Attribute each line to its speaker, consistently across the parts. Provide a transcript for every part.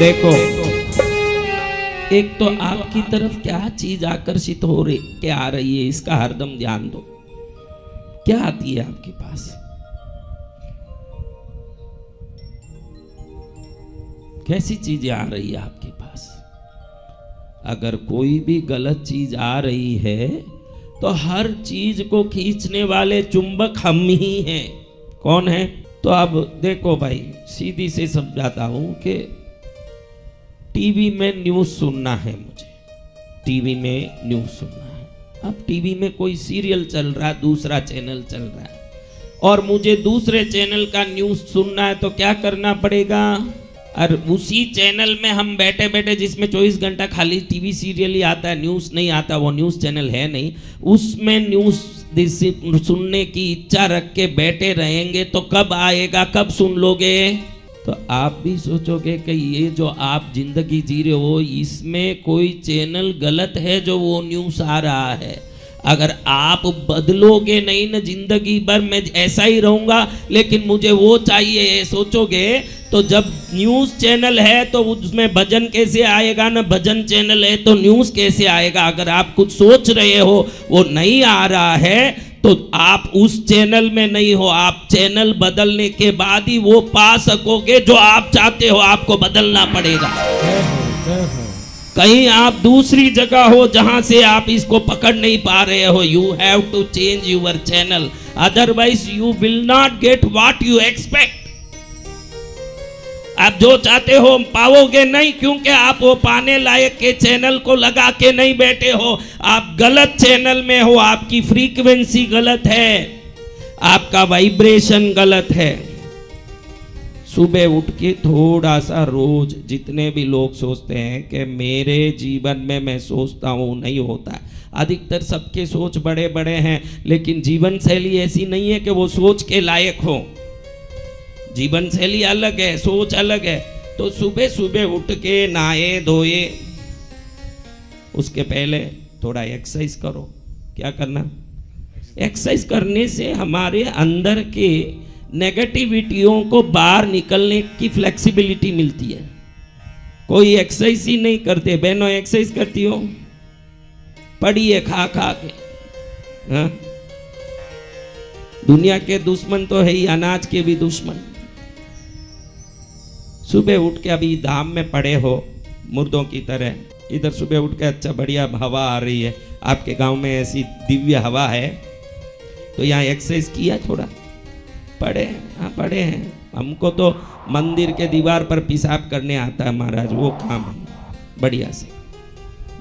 Speaker 1: देखो, एक तो आपकी तरफ क्या चीज आकर्षित हो रही क्या आ रही है, इसका हरदम ध्यान दो। क्या आती है आपके पास? कैसी चीजें आ रही है आपके पास? अगर कोई भी गलत चीज आ रही है तो हर चीज को खींचने वाले चुंबक हम ही हैं। कौन है? तो अब देखो भाई, सीधी से समझाता हूं कि टीवी में न्यूज़ सुनना है, मुझे टीवी में न्यूज़ सुनना है। अब टीवी में कोई सीरियल चल रहा है, दूसरा चैनल चल रहा है, और मुझे दूसरे चैनल का न्यूज़ सुनना है, तो क्या करना पड़ेगा? और उसी चैनल में हम बैठे बैठे, जिसमें 24 घंटा खाली टीवी सीरियल ही आता है, न्यूज़ नहीं आता, वो न्यूज़ चैनल है नहीं, उसमें न्यूज़ सुनने की इच्छा रख के बैठे रहेंगे तो कब आएगा, कब सुन लोगे? तो आप भी सोचोगे कि ये जो आप जिंदगी जी रहे हो, इसमें कोई चैनल गलत है जो वो न्यूज़ आ रहा है। अगर आप बदलोगे नहीं ना, जिंदगी भर मैं ऐसा ही रहूँगा लेकिन मुझे वो चाहिए, ये सोचोगे, तो जब न्यूज़ चैनल है तो उसमें भजन कैसे आएगा, ना भजन चैनल है तो न्यूज़ कैसे आएगा? अगर आप कुछ सोच रहे हो वो नहीं आ रहा है तो आप उस चैनल में नहीं हो। आप चैनल बदलने के बाद ही वो पा सकोगे जो आप चाहते हो। आपको बदलना पड़ेगा। कहीं आप दूसरी जगह हो जहां से आप इसको पकड़ नहीं पा रहे हो। You have to change your channel, otherwise you will not get what you expect. आप जो चाहते हो पाओगे नहीं, क्योंकि आप वो पाने लायक के चैनल को लगा के नहीं बैठे हो। आप गलत चैनल में हो, आपकी फ्रीक्वेंसी गलत है, आपका वाइब्रेशन गलत है। सुबह उठ के थोड़ा सा रोज, जितने भी लोग सोचते हैं कि मेरे जीवन में मैं सोचता हूँ, नहीं होता है। अधिकतर सबके सोच बड़े बड़े हैं, लेकिन जीवन शैली ऐसी नहीं है कि वो सोच के लायक हो। जीवन शैली अलग है, सोच अलग है। तो सुबह सुबह उठ के नहाए धोए, उसके पहले थोड़ा एक्सरसाइज करो। क्या करना? एक्सरसाइज करने से हमारे अंदर के नेगेटिविटियों को बाहर निकलने की फ्लेक्सिबिलिटी मिलती है। कोई एक्सरसाइज ही नहीं करते। बहनों, एक्सरसाइज करती हो? पड़ी है खा खा के। हाँ? दुनिया के दुश्मन तो है ही, अनाज के भी दुश्मन। सुबह उठ के अभी धाम में पड़े हो मुर्दों की तरह, इधर सुबह उठ के अच्छा बढ़िया हवा आ रही है, आपके गांव में ऐसी दिव्य हवा है, तो यहाँ एक्सरसाइज किया थोड़ा? पड़े? हाँ पड़े हैं। हमको तो मंदिर के दीवार पर पेशाब करने आता है महाराज, वो काम है बढ़िया से।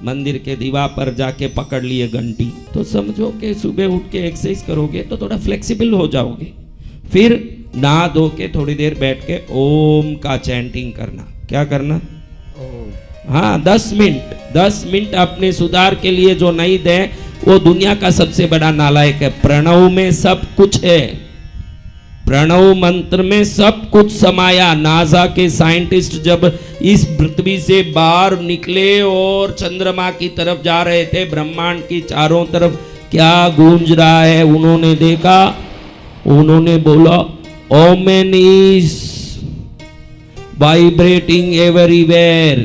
Speaker 1: मंदिर के दीवार पर जाके पकड़ लिए घंटी, तो समझो कि सुबह उठ के एक्सरसाइज करोगे तो थोड़ा फ्लेक्सिबल हो जाओगे। फिर नहा धो के थोड़ी देर बैठ के ओम का चैंटिंग करना। क्या करना? हाँ, 10 मिनट अपने सुधार के लिए जो नहीं दे वो दुनिया का सबसे बड़ा नालायक है। प्रणव में सब कुछ है, प्रणव मंत्र में सब कुछ समाया। नासा के साइंटिस्ट जब इस पृथ्वी से बाहर निकले और चंद्रमा की तरफ जा रहे थे, ब्रह्मांड की चारों तरफ क्या गूंज रहा है उन्होंने देखा। उन्होंने बोला ओमेन इज वाइब्रेटिंग एवरीवेयर।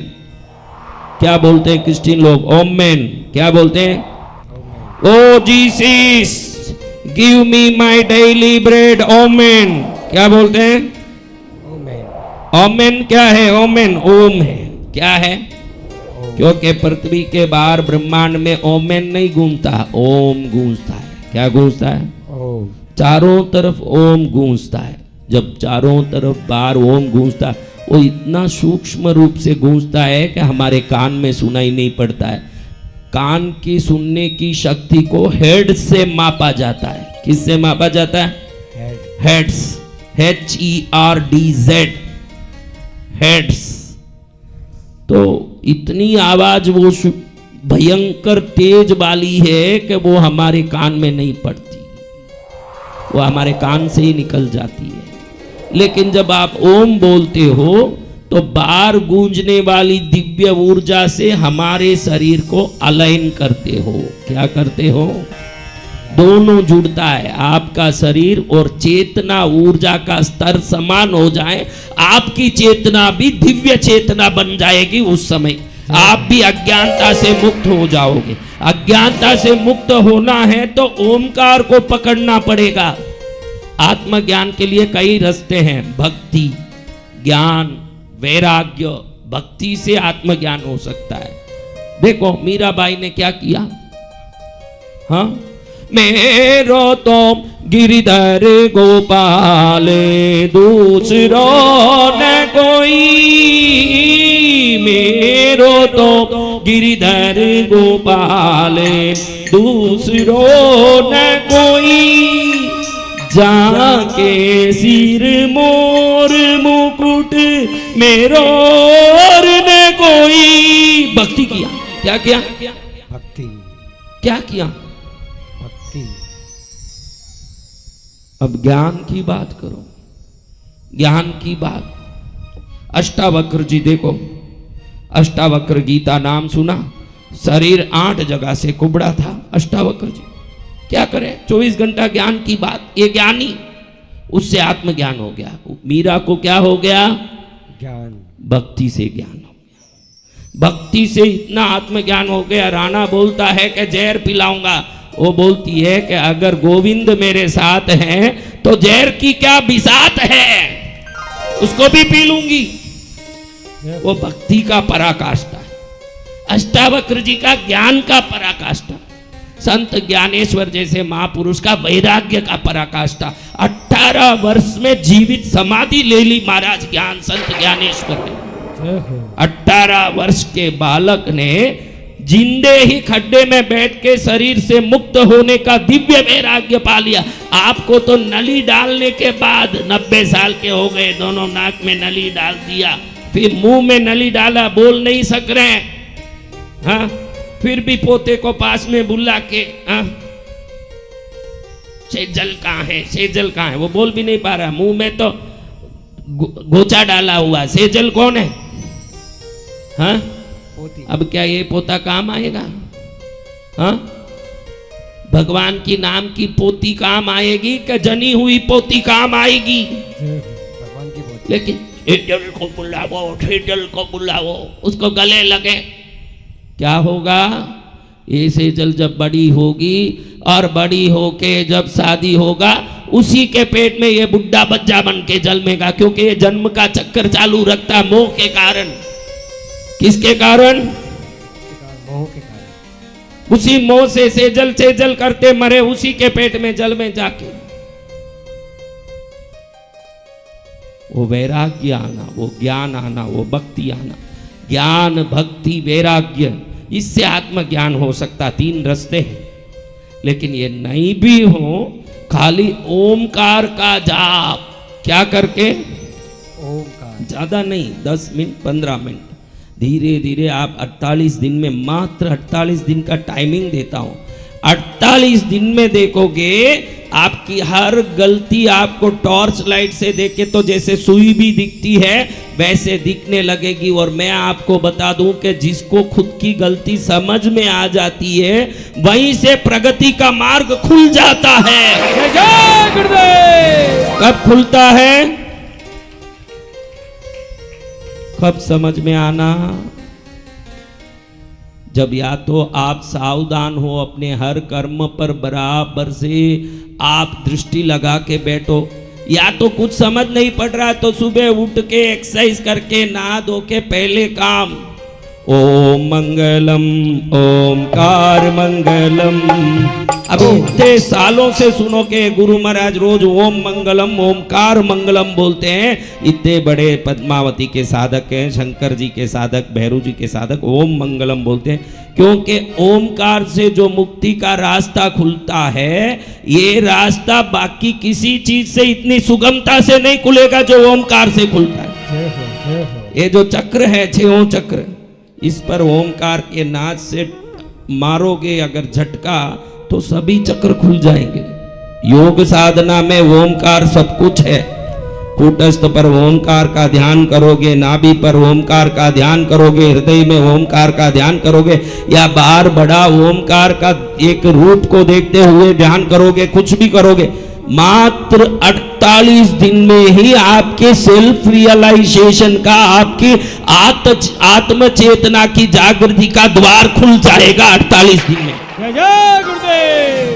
Speaker 1: क्या बोलते हैं क्रिश्चियन लोग? ओमेन। क्या बोलते हैं? O Jesus give me my daily bread. Amen. क्या बोलते हैं? ओमेन क्या है? ओमेन ओम है। क्या है? क्योंकि पृथ्वी के बाहर ब्रह्मांड में ओमेन नहीं गूंजता, ओम गूंजता है। क्या गूंजता है? चारों तरफ ओम गूंजता है। जब चारों तरफ बाहर ओम गूंजता है, वो इतना सूक्ष्म रूप से गूंजता है कि हमारे कान में सुनाई नहीं पड़ता है। कान की सुनने की शक्ति को हेड से मापा जाता है। किससे मापा जाता है? हेड्स। HERDZ, heads. तो इतनी आवाज वो भयंकर तेज वाली है कि वो हमारे कान में नहीं पड़ती, वो हमारे कान से ही निकल जाती है। लेकिन जब आप ओम बोलते हो तो बाहर गूंजने वाली दिव्य ऊर्जा से हमारे शरीर को अलाइन करते हो। क्या करते हो? दोनों जुड़ता है, आपका शरीर और चेतना ऊर्जा का स्तर समान हो जाए, आपकी चेतना भी दिव्य चेतना बन जाएगी। उस समय आप भी अज्ञानता से मुक्त हो जाओगे। अज्ञानता से मुक्त होना है तो ओमकार को पकड़ना पड़ेगा। आत्मज्ञान के लिए कई रास्ते हैं, भक्ति, ज्ञान, वैराग्य। भक्ति से आत्मज्ञान हो सकता है। देखो मीराबाई ने क्या किया, हाँ, मेरो तो गिरिधर गोपाल दूसरो न कोई, मेरो तो गिरिधर गोपाल दूसरो न कोई, जाके सिर मोर मुकुट मेरो और न कोई। भक्ति किया, क्या किया,
Speaker 2: भक्ति,
Speaker 1: क्या किया,
Speaker 2: भक्ति।
Speaker 1: अब ज्ञान की बात करो, ज्ञान की बात। अष्टावक्र जी देखो, अष्टावक्र गीता नाम सुना, शरीर 8 जगह से कुबड़ा था अष्टावक्र जी, क्या करें, 24 घंटा ज्ञान की बात। ये ज्ञानी, उससे आत्मज्ञान हो गया। मीरा को क्या हो गया,
Speaker 2: ज्ञान,
Speaker 1: भक्ति से ज्ञान हो गया। भक्ति से इतना आत्मज्ञान हो गया। राणा बोलता है कि जहर पिलाऊंगा, वो बोलती है कि अगर गोविंद मेरे साथ हैं तो जहर की क्या बिसात है, उसको भी पी लूंगी। वो भक्ति का पराकाष्ठा, अष्टावक्र जी का ज्ञान का पराकाष्ठा, संत ज्ञानेश्वर जैसे महापुरुष का वैराग्य का पराकाष्ठा। 18 वर्ष में जीवित समाधि ले ली महाराज ज्ञान संत ज्ञानेश्वर ने। 18 वर्ष के बालक ने जिंदे ही खड्डे में बैठ के शरीर से मुक्त होने का दिव्य वैराग्य पा लिया। आपको तो नली डालने के बाद 90 साल के हो गए, दोनों नाक में नली डाल दिया, फिर मुंह में नली डाला, बोल नहीं सक रहे हैं, हाँ, फिर भी पोते को पास में बुला के, हाँ, सेजल कहाँ है, सेजल कहाँ है, वो बोल भी नहीं पा रहा, मुंह में तो गोचा डाला हुआ, सेजल कौन है, हाँ, अब क्या ये पोता काम आएगा, हाँ, भगवान की नाम की पोती काम आएगी कि जनी हुई पोती काम आएगी,
Speaker 2: भगवान की पोती।
Speaker 1: लेकिन सेजल को बुलाओ, सेजल को बुलाओ, उसको गले लगे, क्या होगा, ये सेजल जब बड़ी होगी और बड़ी होके जब शादी होगा, उसी के पेट में ये बुड्ढा बच्चा बन के जन्मेगा, क्योंकि ये जन्म का चक्कर चालू रखता मोह के कारण। किसके कारण,
Speaker 2: मोह के कारण।
Speaker 1: उसी मोह से सेजल सेजल करते मरे उसी के पेट में जल में जाके। वो वैराग्य आना, वो ज्ञान आना, वो भक्ति आना, ज्ञान भक्ति वैराग्य, इससे आत्मज्ञान हो सकता। 3 रास्ते हैं, लेकिन ये नहीं भी हो, खाली ओमकार का जाप, क्या करके,
Speaker 2: ओमकार,
Speaker 1: ज्यादा नहीं, 10 मिनट 15 मिनट, धीरे धीरे आप 48 दिन में, मात्र 48 दिन का टाइमिंग देता हूं, 48 दिन में देखोगे आपकी हर गलती आपको टॉर्च लाइट से देखे तो जैसे सुई भी दिखती है वैसे दिखने लगेगी। और मैं आपको बता दूं कि जिसको खुद की गलती समझ में आ जाती है वहीं से प्रगति का मार्ग खुल जाता है।
Speaker 2: जय गुरुदेव।
Speaker 1: कब खुलता है, कब समझ में आना, जब या तो आप सावधान हो, अपने हर कर्म पर बराबर से आप दृष्टि लगा के बैठो, या तो कुछ समझ नहीं पड़ रहा तो सुबह उठ के एक्सरसाइज करके नहा धो के पहले काम ओम मंगलम ओमकार मंगलम। अब इतने सालों से सुनो के गुरु महाराज रोज ओम मंगलम ओमकार मंगलम बोलते हैं। इतने बड़े पद्मावती के साधक हैं, शंकर जी के साधक, भैरू जी के साधक ओम मंगलम बोलते हैं, क्योंकि ओमकार से जो मुक्ति का रास्ता खुलता है, ये रास्ता बाकी किसी चीज से इतनी सुगमता से नहीं खुलेगा जो ओमकार से खुलता है। ये जो चक्र है, 6 चक्र, इस पर ओमकार के नाद से मारोगे अगर झटका तो सभी चक्र खुल जाएंगे। योग साधना में ओमकार सब कुछ है। कूटस्थ पर ओमकार का ध्यान करोगे, नाभि पर ओमकार का ध्यान करोगे, हृदय में ओमकार का ध्यान करोगे, या बाहर बड़ा ओमकार का एक रूप को देखते हुए ध्यान करोगे, कुछ भी करोगे, मात्र 48 दिन में ही आपके सेल्फ रियलाइजेशन का, आपकी आत्म चेतना की जागृति का द्वार खुल जाएगा 48 दिन में।
Speaker 2: जय जय गुरुदेव।